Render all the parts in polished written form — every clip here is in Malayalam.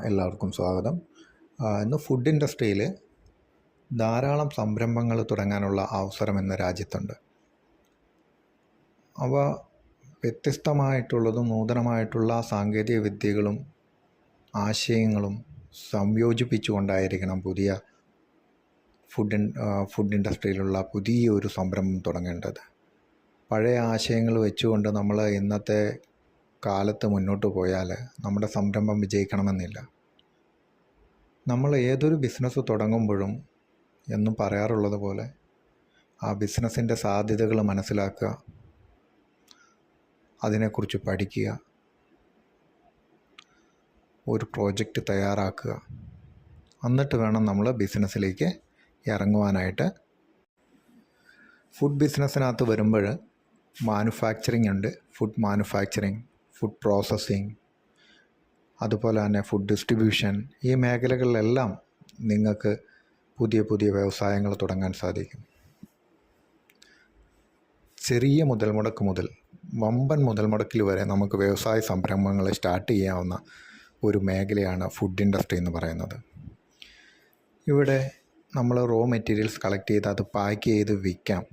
എല്ലാവർക്കും സ്വാഗതം. ഇന്ന് ഫുഡ് ഇൻഡസ്ട്രിയിൽ ധാരാളം സംരംഭങ്ങൾ തുടങ്ങാനുള്ള അവസരം ഇന്ന് രാജ്യത്തുണ്ട്. അവ വ്യത്യസ്തമായിട്ടുള്ളതും നൂതനമായിട്ടുള്ള സാങ്കേതിക വിദ്യകളും ആശയങ്ങളും സംയോജിപ്പിച്ചുകൊണ്ടായിരിക്കണം പുതിയ ഫുഡ് ഇൻഡസ്ട്രിയിലുള്ള പുതിയൊരു സംരംഭം തുടങ്ങേണ്ടത്. പഴയ ആശയങ്ങൾ വെച്ചുകൊണ്ട് നമ്മൾ ഇന്നത്തെ കാലത്ത് മുന്നോട്ട് പോയാൽ നമ്മുടെ സംരംഭം വിജയിക്കണമെന്നില്ല. നമ്മൾ ഏതൊരു ബിസിനസ് തുടങ്ങുമ്പോഴും എന്നും പറയാറുള്ളത് പോലെ ആ ബിസിനസ്സിൻ്റെ സാധ്യതകൾ മനസ്സിലാക്കുക, അതിനെക്കുറിച്ച് പഠിക്കുക, ഒരു പ്രോജക്റ്റ് തയ്യാറാക്കുക, എന്നിട്ട് വേണം നമ്മൾ ബിസിനസ്സിലേക്ക് ഇറങ്ങുവാനായിട്ട്. ഫുഡ് ബിസിനസ്സിനകത്ത് വരുമ്പോൾ മാനുഫാക്ചറിങ് ഉണ്ട്, ഫുഡ് മാനുഫാക്ചറിങ്, ഫുഡ് പ്രോസസ്സിങ്, അതുപോലെ തന്നെ ഫുഡ് ഡിസ്ട്രിബ്യൂഷൻ. ഈ മേഖലകളിലെല്ലാം നിങ്ങൾക്ക് പുതിയ പുതിയ വ്യവസായങ്ങൾ തുടങ്ങാൻ സാധിക്കും. ചെറിയ മുതൽ മുതൽ വമ്പൻ മുതൽ മുടക്കിൽ വരെ നമുക്ക് വ്യവസായ സംരംഭങ്ങൾ സ്റ്റാർട്ട് ചെയ്യാവുന്ന ഒരു മേഖലയാണ് ഫുഡ് ഇൻഡസ്ട്രി എന്ന് പറയുന്നത്. ഇവിടെ നമ്മൾ റോ മെറ്റീരിയൽസ് കളക്ട് ചെയ്ത് അത് പാക്ക് ചെയ്ത് വിൽക്കാം,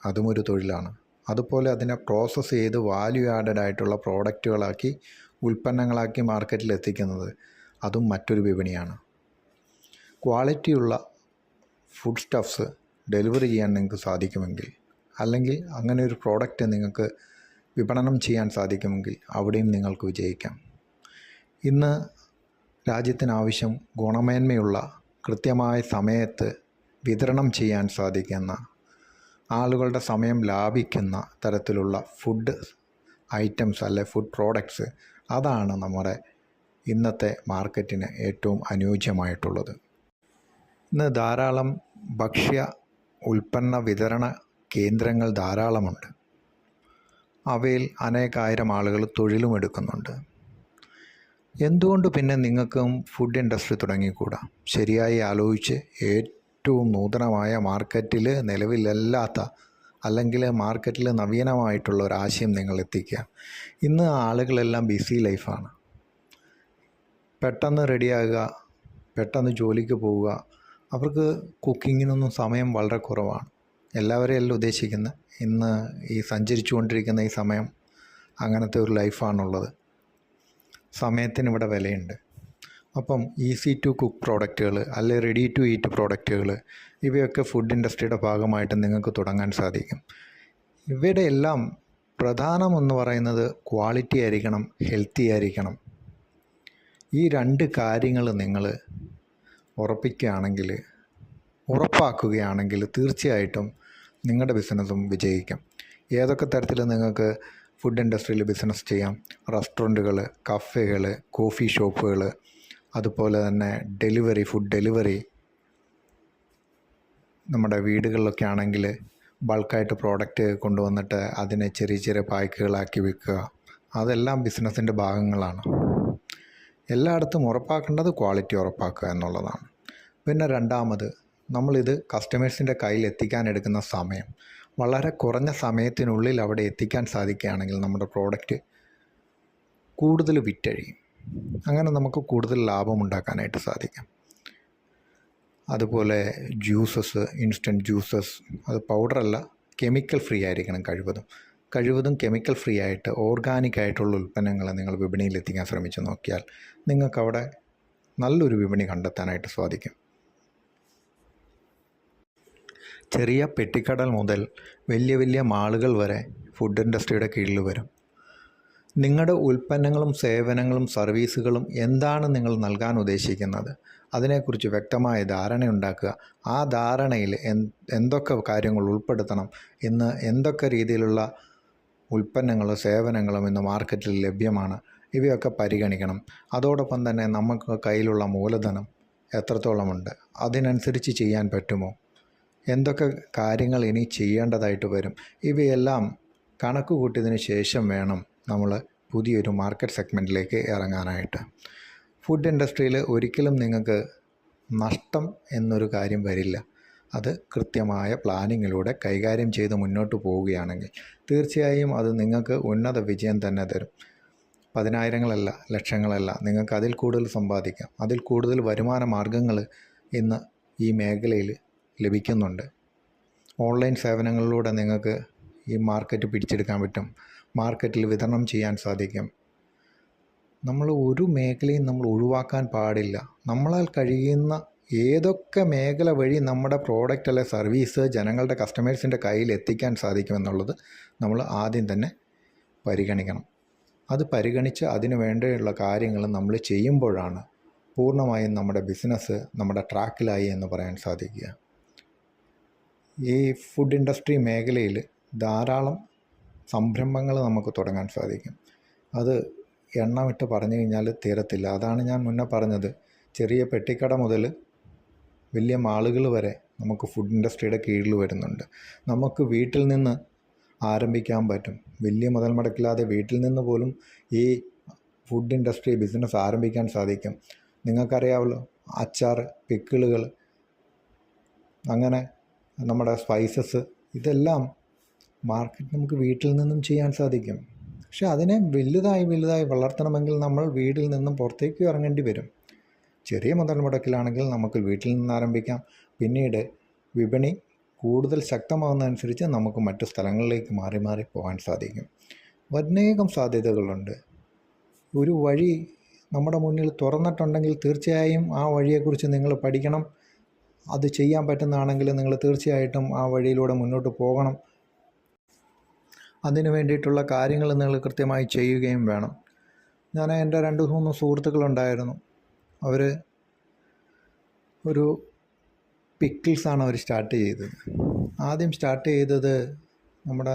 അതും ഒരു തൊഴിലാണ്. അതുപോലെ അതിനെ പ്രോസസ്സ് ചെയ്ത് വാല്യൂ ആഡഡ് ആയിട്ടുള്ള പ്രോഡക്റ്റുകളാക്കി ഉൽപ്പന്നങ്ങളാക്കി മാർക്കറ്റിൽ എത്തിക്കുന്നത്, അതും മറ്റൊരു വിപണിയാണ്. ക്വാളിറ്റിയുള്ള ഫുഡ് സ്റ്റഫ്സ് ഡെലിവറി ചെയ്യാൻ നിങ്ങൾക്ക് സാധിക്കുമെങ്കിൽ, അല്ലെങ്കിൽ അങ്ങനെ ഒരു പ്രോഡക്റ്റ് നിങ്ങൾക്ക് വിപണനം ചെയ്യാൻ സാധിക്കുമെങ്കിൽ അവിടെയും നിങ്ങൾക്ക് വിജയിക്കാം. ഇന്ന് രാജ്യത്തിനാവശ്യം ഗുണമേന്മയുള്ള കൃത്യമായ സമയത്ത് വിതരണം ചെയ്യാൻ സാധിക്കുന്ന, ആളുകളുടെ സമയം ലാഭിക്കുന്ന തരത്തിലുള്ള ഫുഡ് ഐറ്റംസ് അല്ലെ ഫുഡ് പ്രോഡക്ട്സ്, അതാണ് നമ്മുടെ ഇന്നത്തെ മാർക്കറ്റിന് ഏറ്റവും അനുയോജ്യമായിട്ടുള്ളത്. ഇന്ന് ധാരാളം ഭക്ഷ്യ ഉൽപ്പന്ന വിതരണ കേന്ദ്രങ്ങൾ ധാരാളമുണ്ട്. അവയിൽ അനേകായിരം ആളുകൾ തൊഴിലും എടുക്കുന്നുണ്ട്. എന്തുകൊണ്ട് പിന്നെ നിങ്ങൾക്കും ഫുഡ് ഇൻഡസ്ട്രി തുടങ്ങിക്കൂടാ? ശരിയായി ആലോചിച്ച് ഏറ്റവും നൂതനമായ മാർക്കറ്റിൽ നിലവിലില്ലാത്ത, അല്ലെങ്കിൽ മാർക്കറ്റിൽ നവീനമായിട്ടുള്ള ഒരാശയം നിങ്ങൾ എത്തിക്കുക. ഇന്ന് ആളുകളെല്ലാം ബിസി ലൈഫാണ്. പെട്ടെന്ന് റെഡിയാകുക, പെട്ടെന്ന് ജോലിക്ക് പോവുക. അവർക്ക് കുക്കിങ്ങിനൊന്നും സമയം വളരെ കുറവാണ്. എല്ലാവരെയും അല്ല ഉദ്ദേശിക്കുന്നത്. ഇന്ന് ഈ സഞ്ചരിച്ചു കൊണ്ടിരിക്കുന്ന ഈ സമയം അങ്ങനത്തെ ഒരു ലൈഫാണുള്ളത്. സമയത്തിന് ഇവിടെ വിലയുണ്ട്. അപ്പം ഈസി ടു കുക്ക് പ്രോഡക്റ്റുകൾ അല്ലെ റെഡി ടു ഈറ്റ് പ്രോഡക്റ്റുകൾ, ഇവയൊക്കെ ഫുഡ് ഇൻഡസ്ട്രിയുടെ ഭാഗമായിട്ട് നിങ്ങൾക്ക് തുടങ്ങാൻ സാധിക്കും. ഇവയുടെ എല്ലാം പ്രധാനമെന്ന് പറയുന്നത് ക്വാളിറ്റി ആയിരിക്കണം, ഹെൽത്തി ആയിരിക്കണം. ഈ രണ്ട് കാര്യങ്ങൾ നിങ്ങൾ ഉറപ്പാക്കുകയാണെങ്കിൽ തീർച്ചയായിട്ടും നിങ്ങളുടെ ബിസിനസ്സും വിജയിക്കും. ഏതൊക്കെ തരത്തിൽ നിങ്ങൾക്ക് ഫുഡ് ഇൻഡസ്ട്രിയിൽ ബിസിനസ് ചെയ്യാം? റെസ്റ്റോറൻറ്റുകൾ, കഫേകൾ, കോഫി ഷോപ്പുകൾ, അതുപോലെ തന്നെ ഫുഡ് ഡെലിവറി. നമ്മുടെ വീടുകളിലൊക്കെ ആണെങ്കിൽ ബൾക്കായിട്ട് പ്രോഡക്റ്റ് കൊണ്ടുവന്നിട്ട് അതിനെ ചെറിയ ചെറിയ പായ്ക്കുകളാക്കി വിൽക്കുക. അതെല്ലാം ബിസിനസ്സിൻ്റെ ഭാഗങ്ങളാണ്. എല്ലായിടത്തും ഉറപ്പാക്കേണ്ടത് ക്വാളിറ്റി ഉറപ്പാക്കുക എന്നുള്ളതാണ്. പിന്നെ രണ്ടാമത്, നമ്മളിത് കസ്റ്റമേഴ്സിൻ്റെ കയ്യിൽ എത്തിക്കാൻ എടുക്കുന്ന സമയം വളരെ കുറഞ്ഞ സമയത്തിനുള്ളിൽ അവിടെ എത്തിക്കാൻ സാധിക്കുകയാണെങ്കിൽ നമ്മുടെ പ്രോഡക്റ്റ് കൂടുതൽ വിറ്റഴിയും. അങ്ങനെ നമുക്ക് കൂടുതൽ ലാഭം ഉണ്ടാക്കാനായിട്ട് സാധിക്കും. അതുപോലെ ജ്യൂസസ്, ഇൻസ്റ്റൻറ്റ് ജ്യൂസസ്, അത് പൗഡറല്ല, കെമിക്കൽ ഫ്രീ ആയിരിക്കണം. കഴിവതും കെമിക്കൽ ഫ്രീ ആയിട്ട് ഓർഗാനിക് ആയിട്ടുള്ള ഉൽപ്പന്നങ്ങൾ നിങ്ങൾ വിപണിയിൽ എത്തിക്കാൻ ശ്രമിച്ചു നോക്കിയാൽ നിങ്ങൾക്കവിടെ നല്ലൊരു വിപണി കണ്ടെത്താനായിട്ട് സാധിക്കും. ചെറിയ പെട്ടിക്കടൽ മുതൽ വലിയ വലിയ മാളുകൾ വരെ ഫുഡ് ഇൻഡസ്ട്രിയുടെ കീഴിൽ വരും. നിങ്ങളുടെ ഉൽപ്പന്നങ്ങളും സേവനങ്ങളും സർവീസുകളും എന്താണ് നിങ്ങൾ നൽകാൻ ഉദ്ദേശിക്കുന്നത്, അതിനെക്കുറിച്ച് വ്യക്തമായ ധാരണയുണ്ടാക്കുക. ആ ധാരണയിൽ എന്തൊക്കെ കാര്യങ്ങൾ ഉൾപ്പെടുത്തണം, ഇന്ന് എന്തൊക്കെ രീതിയിലുള്ള ഉൽപ്പന്നങ്ങളും സേവനങ്ങളും ഇന്ന് മാർക്കറ്റിൽ ലഭ്യമാണ്, ഇവയൊക്കെ പരിഗണിക്കണം. അതോടൊപ്പം തന്നെ നമുക്ക് കയ്യിലുള്ള മൂലധനം എത്രത്തോളമുണ്ട്, അതിനനുസരിച്ച് ചെയ്യാൻ പറ്റുമോ, എന്തൊക്കെ കാര്യങ്ങൾ ഇനി ചെയ്യേണ്ടതായിട്ട് വരും, ഇവയെല്ലാം കണക്ക് കൂട്ടിയതിന് ശേഷം വേണം നമ്മൾ പുതിയൊരു മാർക്കറ്റ് സെഗ്മെൻറ്റിലേക്ക് ഇറങ്ങാനായിട്ട്. ഫുഡ് ഇൻഡസ്ട്രിയിൽ ഒരിക്കലും നിങ്ങൾക്ക് നഷ്ടം എന്നൊരു കാര്യം വരില്ല. അത് കൃത്യമായ പ്ലാനിങ്ങിലൂടെ കൈകാര്യം ചെയ്ത് മുന്നോട്ട് പോവുകയാണെങ്കിൽ തീർച്ചയായും അത് നിങ്ങൾക്ക് ഉന്നത വിജയം തന്നെ തരും. പതിനായിരങ്ങളല്ല, ലക്ഷങ്ങളല്ല, നിങ്ങൾക്ക് അതിൽ കൂടുതൽ സമ്പാദിക്കാം. അതിൽ കൂടുതൽ വരുമാന മാർഗങ്ങൾ ഇന്ന് ഈ മേഖലയിൽ ലഭിക്കുന്നുണ്ട്. ഓൺലൈൻ സേവനങ്ങളിലൂടെ നിങ്ങൾക്ക് ഈ മാർക്കറ്റ് പിടിച്ചെടുക്കാൻ പറ്റും, മാർക്കറ്റിൽ വിതരണം ചെയ്യാൻ സാധിക്കും. നമ്മൾ ഒരു മേഖലയും നമ്മൾ ഒഴിവാക്കാൻ പാടില്ല. നമ്മളാൽ കഴിയുന്ന ഏതൊക്കെ മേഖല വഴി നമ്മുടെ പ്രോഡക്റ്റ് അല്ലെ സർവീസ് ജനങ്ങളുടെ കസ്റ്റമേഴ്സിൻ്റെ കയ്യിൽ എത്തിക്കാൻ സാധിക്കുമെന്നുള്ളത് നമ്മൾ ആദ്യം തന്നെ പരിഗണിക്കണം. അത് പരിഗണിച്ച് അതിന് വേണ്ടിയുള്ള കാര്യങ്ങൾ നമ്മൾ ചെയ്യുമ്പോഴാണ് പൂർണ്ണമായും നമ്മുടെ ബിസിനസ് നമ്മുടെ ട്രാക്കിലായി എന്ന് പറയാൻ സാധിക്കുക. ഈ ഫുഡ് ഇൻഡസ്ട്രി മേഖലയിൽ ധാരാളം സംരംഭങ്ങൾ നമുക്ക് തുടങ്ങാൻ സാധിക്കും. അത് എണ്ണമിട്ട് പറഞ്ഞു കഴിഞ്ഞാൽ തീരത്തില്ല. അതാണ് ഞാൻ മുന്നേ പറഞ്ഞത്, ചെറിയ പെട്ടിക്കട മുതൽ വലിയ മാളുകൾ വരെ നമുക്ക് ഫുഡ് ഇൻഡസ്ട്രിയുടെ കീഴിൽ വരുന്നുണ്ട്. നമുക്ക് വീട്ടിൽ നിന്ന് ആരംഭിക്കാൻ പറ്റും. വലിയ മുതൽ മുടക്കില്ലാതെ വീട്ടിൽ നിന്ന് പോലും ഈ ഫുഡ് ഇൻഡസ്ട്രി ബിസിനസ് ആരംഭിക്കാൻ സാധിക്കും. നിങ്ങൾക്കറിയാമല്ലോ, അച്ചാർ, പിക്കിളുകൾ, അങ്ങനെ നമ്മുടെ സ്പൈസസ്, ഇതെല്ലാം മാർക്കറ്റ് നമുക്ക് വീട്ടിൽ നിന്നും ചെയ്യാൻ സാധിക്കും. പക്ഷെ അതിനെ വലുതായി വളർത്തണമെങ്കിൽ നമ്മൾ വീട്ടിൽ നിന്നും പുറത്തേക്ക് ഇറങ്ങേണ്ടി വരും. ചെറിയ മുതൽ മുടക്കിലാണെങ്കിൽ നമുക്ക് വീട്ടിൽ നിന്ന് ആരംഭിക്കാം. പിന്നീട് വിപണി കൂടുതൽ ശക്തമാകുന്നതനുസരിച്ച് നമുക്ക് മറ്റു സ്ഥലങ്ങളിലേക്ക് മാറി പോകാൻ സാധിക്കും. അനേകം സാധ്യതകളുണ്ട്. ഒരു വഴി നമ്മുടെ മുന്നിൽ തുറന്നിട്ടുണ്ടെങ്കിൽ തീർച്ചയായും ആ വഴിയെക്കുറിച്ച് നിങ്ങൾ പഠിക്കണം. അത് ചെയ്യാൻ പറ്റുന്നതാണെങ്കിൽ നിങ്ങൾ തീർച്ചയായിട്ടും ആ വഴിയിലൂടെ മുന്നോട്ട് പോകണം. അതിന് വേണ്ടിയിട്ടുള്ള കാര്യങ്ങൾ നിങ്ങൾ കൃത്യമായി ചെയ്യുകയും വേണം. ഞാൻ എൻ്റെ 2-3 സുഹൃത്തുക്കളുണ്ടായിരുന്നു. അവർ ഒരു പിക്കിൾസാണ് അവർ സ്റ്റാർട്ട് ചെയ്തത്. ആദ്യം സ്റ്റാർട്ട് ചെയ്തത് നമ്മുടെ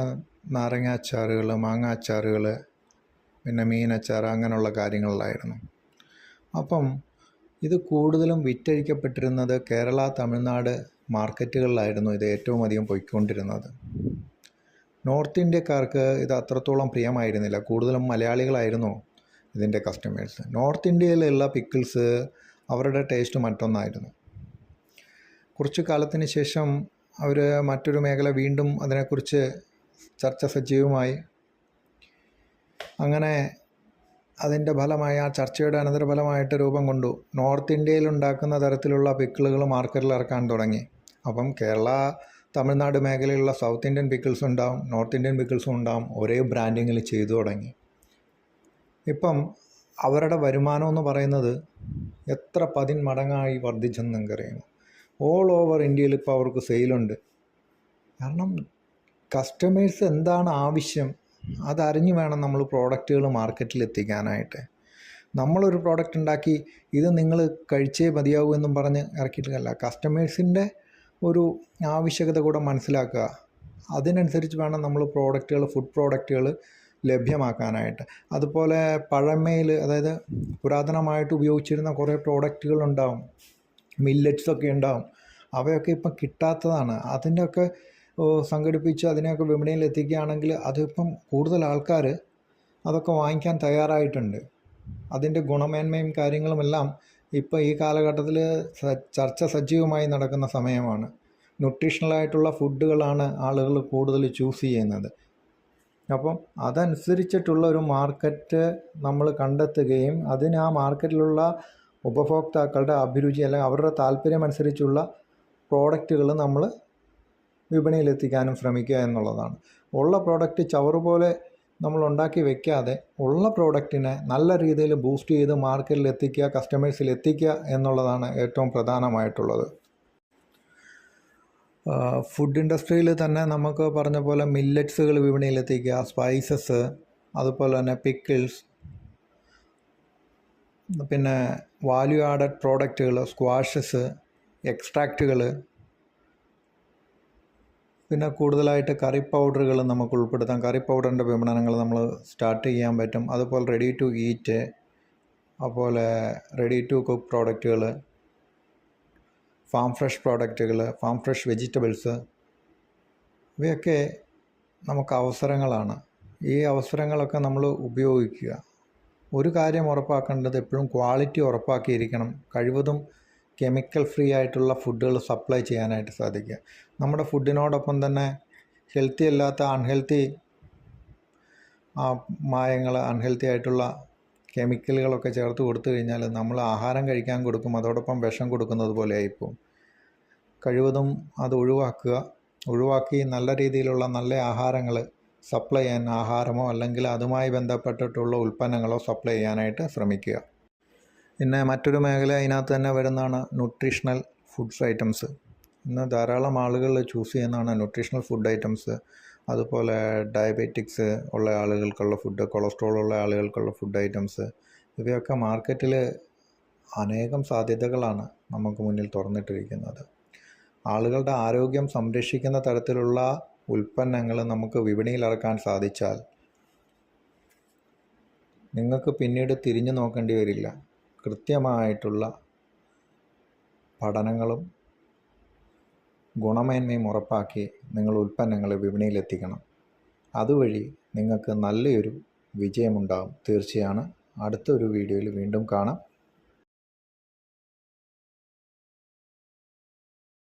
നാരങ്ങ അച്ചാറുകൾ, മാങ്ങ അച്ചാറുകൾ, പിന്നെ മീനച്ചാർ, അങ്ങനെയുള്ള കാര്യങ്ങളിലായിരുന്നു. അപ്പം ഇത് കൂടുതലും വിറ്റഴിക്കപ്പെട്ടിരുന്നത് കേരള, തമിഴ്നാട് മാർക്കറ്റുകളിലായിരുന്നു ഇത് ഏറ്റവും അധികം പോയിക്കൊണ്ടിരുന്നത്. നോർത്ത് ഇന്ത്യക്കാർക്ക് ഇത് അത്രത്തോളം പ്രിയമായിരുന്നില്ല. കൂടുതലും മലയാളികളായിരുന്നു ഇതിൻ്റെ കസ്റ്റമേഴ്സ്. നോർത്ത് ഇന്ത്യയിലുള്ള പിക്കിൾസ് അവരുടെ ടേസ്റ്റ് മറ്റൊന്നായിരുന്നു. കുറച്ചു കാലത്തിന് ശേഷം അവർ മറ്റൊരു മേഖല വീണ്ടും അതിനെക്കുറിച്ച് ചർച്ച സജീവമായി. അങ്ങനെ അതിൻ്റെ ഫലമായി, ആ ചർച്ചയുടെ അനന്തരഫലമായിട്ട് രൂപം കൊണ്ടു നോർത്ത് ഇന്ത്യയിൽ ഉണ്ടാക്കുന്ന തരത്തിലുള്ള പിക്കിളുകൾ മാർക്കറ്റിൽ ഇറക്കാൻ തുടങ്ങി. അപ്പം കേരള, തമിഴ്നാട് മേഖലയിലുള്ള സൗത്ത് ഇന്ത്യൻ പിക്കിൾസും ഉണ്ടാവും, നോർത്ത് ഇന്ത്യൻ പിക്കിൾസും ഉണ്ടാവും. ഒരേ ബ്രാൻഡിങ്ങിൽ ചെയ്തു തുടങ്ങി. ഇപ്പം അവരുടെ വരുമാനം എന്ന് പറയുന്നത് എത്ര 10 മടങ്ങായി വർദ്ധിച്ചെന്ന് നിങ്ങൾക്കറിയാമോ? ഓൾ ഓവർ ഇന്ത്യയിൽ ഇപ്പോൾ അവർക്ക് സെയിലുണ്ട്. കാരണം കസ്റ്റമേഴ്സ് എന്താണ് ആവശ്യം അതറിഞ്ഞു വേണം നമ്മൾ പ്രോഡക്റ്റുകൾ മാർക്കറ്റിൽ എത്തിക്കാനായിട്ട്. നമ്മളൊരു പ്രോഡക്റ്റ് ഉണ്ടാക്കി ഇത് നിങ്ങൾ കഴിച്ചേ മതിയാവൂ എന്നും പറഞ്ഞ് ഇറക്കിയിട്ടില്ല. കസ്റ്റമേഴ്സിൻ്റെ ഒരു ആവശ്യകത കൂടെ മനസ്സിലാക്കുക. അതിനനുസരിച്ച് വേണം നമ്മൾ പ്രോഡക്റ്റുകൾ, ഫുഡ് പ്രോഡക്റ്റുകൾ ലഭ്യമാക്കാനായിട്ട്. അതുപോലെ പഴമയിൽ, അതായത് പുരാതനമായിട്ട് ഉപയോഗിച്ചിരുന്ന കുറേ പ്രോഡക്റ്റുകളുണ്ടാവും, മില്ലറ്റ്സൊക്കെ ഉണ്ടാവും. അവയൊക്കെ ഇപ്പം കിട്ടാത്തതാണ്. അതിൻ്റെയൊക്കെ സംഘടിപ്പിച്ച് അതിനെയൊക്കെ വിപണിയിൽ എത്തിക്കുകയാണെങ്കിൽ അതിപ്പം കൂടുതൽ ആൾക്കാർ അതൊക്കെ വാങ്ങിക്കാൻ തയ്യാറായിട്ടുണ്ട്. അതിൻ്റെ ഗുണമേന്മയും കാര്യങ്ങളുമെല്ലാം ഇപ്പോൾ ഈ കാലഘട്ടത്തിൽ ചർച്ച സജീവമായി നടക്കുന്ന സമയമാണ്. ന്യൂട്രീഷണലായിട്ടുള്ള ഫുഡുകളാണ് ആളുകൾ കൂടുതൽ ചൂസ് ചെയ്യുന്നത്. അപ്പം അതനുസരിച്ചിട്ടുള്ള ഒരു മാർക്കറ്റ് നമ്മൾ കണ്ടെത്തുകയും അതിന് ആ മാർക്കറ്റിലുള്ള ഉപഭോക്താക്കളുടെ അഭിരുചി അല്ലെങ്കിൽ അവരുടെ താല്പര്യമനുസരിച്ചുള്ള പ്രോഡക്റ്റുകൾ നമ്മൾ വിപണിയിലെത്തിക്കാനും ശ്രമിക്കുക എന്നുള്ളതാണ്. ഉള്ള പ്രോഡക്റ്റ് ചവറുപോലെ നമ്മൾ ഉണ്ടാക്കി വെക്കാതെ ഉള്ള പ്രോഡക്റ്റിനെ നല്ല രീതിയിൽ ബൂസ്റ്റ് ചെയ്ത് മാർക്കറ്റിൽ എത്തിക്കുക, കസ്റ്റമേഴ്സിൽ എത്തിക്കുക എന്നുള്ളതാണ് ഏറ്റവും പ്രധാനമായിട്ടുള്ളത്. ഫുഡ് ഇൻഡസ്ട്രിയിൽ തന്നെ നമുക്ക് പറഞ്ഞ പോലെ മില്ലറ്റ്സുകൾ വിപണിയിലെത്തിക്കുക, സ്പൈസസ്, അതുപോലെ തന്നെ പിക്കിൾസ്, പിന്നെ വാല്യൂ ആഡഡ് പ്രോഡക്റ്റുകൾ, സ്ക്വാഷസ്, എക്സ്ട്രാക്റ്റുകൾ, പിന്നെ കൂടുതലായിട്ട് കറി പൗഡറുകൾ നമുക്ക് ഉൾപ്പെടുത്താം. കറി പൗഡറിൻ്റെ വിപണനങ്ങൾ നമ്മൾ സ്റ്റാർട്ട് ചെയ്യാൻ പറ്റും. അതുപോലെ റെഡി ടു ഈറ്റ്, അതുപോലെ റെഡി ടു കുക്ക് പ്രോഡക്റ്റുകൾ, ഫാം ഫ്രഷ് പ്രോഡക്റ്റുകൾ, ഫാം ഫ്രഷ് വെജിറ്റബിൾസ്, ഇവയൊക്കെ നമുക്ക് അവസരങ്ങളാണ്. ഈ അവസരങ്ങളൊക്കെ നമ്മൾ ഉപയോഗിക്കുക. ഒരു കാര്യം ഉറപ്പാക്കേണ്ടത് എപ്പോഴും ക്വാളിറ്റി ഉറപ്പാക്കിയിരിക്കണം. കഴിവതും കെമിക്കൽ ഫ്രീ ആയിട്ടുള്ള ഫുഡുകൾ സപ്ലൈ ചെയ്യാനായിട്ട് സാധിക്കുക. നമ്മുടെ ഫുഡിനോടൊപ്പം തന്നെ ഹെൽത്തി അല്ലാത്ത അൺഹെൽത്തി മായങ്ങൾ, അൺഹെൽത്തി ആയിട്ടുള്ള കെമിക്കലുകളൊക്കെ ചേർത്ത് കൊടുത്തു കഴിഞ്ഞാൽ നമ്മൾ ആഹാരം കഴിക്കാൻ കൊടുക്കും, അതോടൊപ്പം വിഷം കൊടുക്കുന്നത് പോലെ ആയിപ്പോവും. കഴിവതും അത് ഒഴിവാക്കി നല്ല രീതിയിലുള്ള നല്ല ആഹാരങ്ങൾ സപ്ലൈ ചെയ്യാൻ, ആഹാരമോ അല്ലെങ്കിൽ അതുമായി ബന്ധപ്പെട്ടിട്ടുള്ള ഉൽപ്പന്നങ്ങളോ സപ്ലൈ ചെയ്യാനായിട്ട് ശ്രമിക്കുക. പിന്നെ മറ്റൊരു മേഖല അതിനകത്ത് തന്നെ വരുന്നതാണ് ന്യൂട്രീഷണൽ ഫുഡ്സ് ഐറ്റംസ്. ഇന്ന് ധാരാളം ആളുകൾ ചൂസ് ചെയ്യുന്നതാണ് ന്യൂട്രീഷണൽ ഫുഡ് ഐറ്റംസ്. അതുപോലെ ഡയബറ്റിക്സ് ഉള്ള ആളുകൾക്കുള്ള ഫുഡ്, കൊളസ്ട്രോൾ ഉള്ള ആളുകൾക്കുള്ള ഫുഡ് ഐറ്റംസ്, ഇവയൊക്കെ മാർക്കറ്റിൽ അനേകം സാധ്യതകളാണ് നമുക്ക് മുന്നിൽ തുറന്നിട്ടിരിക്കുന്നത്. ആളുകളുടെ ആരോഗ്യം സംരക്ഷിക്കുന്ന തരത്തിലുള്ള ഉൽപ്പന്നങ്ങൾ നമുക്ക് വിപണിയിൽ ഇറക്കാൻ സാധിച്ചാൽ നിങ്ങൾക്ക് പിന്നീട് തിരിഞ്ഞു നോക്കേണ്ടി വരില്ല. കൃത്യമായിട്ടുള്ള പഠനങ്ങളും ഗുണമേന്മയും ഉറപ്പാക്കി നിങ്ങൾ ഉൽപ്പന്നങ്ങൾ വിപണിയിലെത്തിക്കണം. അതുവഴി നിങ്ങൾക്ക് നല്ലൊരു വിജയമുണ്ടാകും. തീർച്ചയാണ്. അടുത്തൊരു വീഡിയോയിൽ വീണ്ടും കാണാം.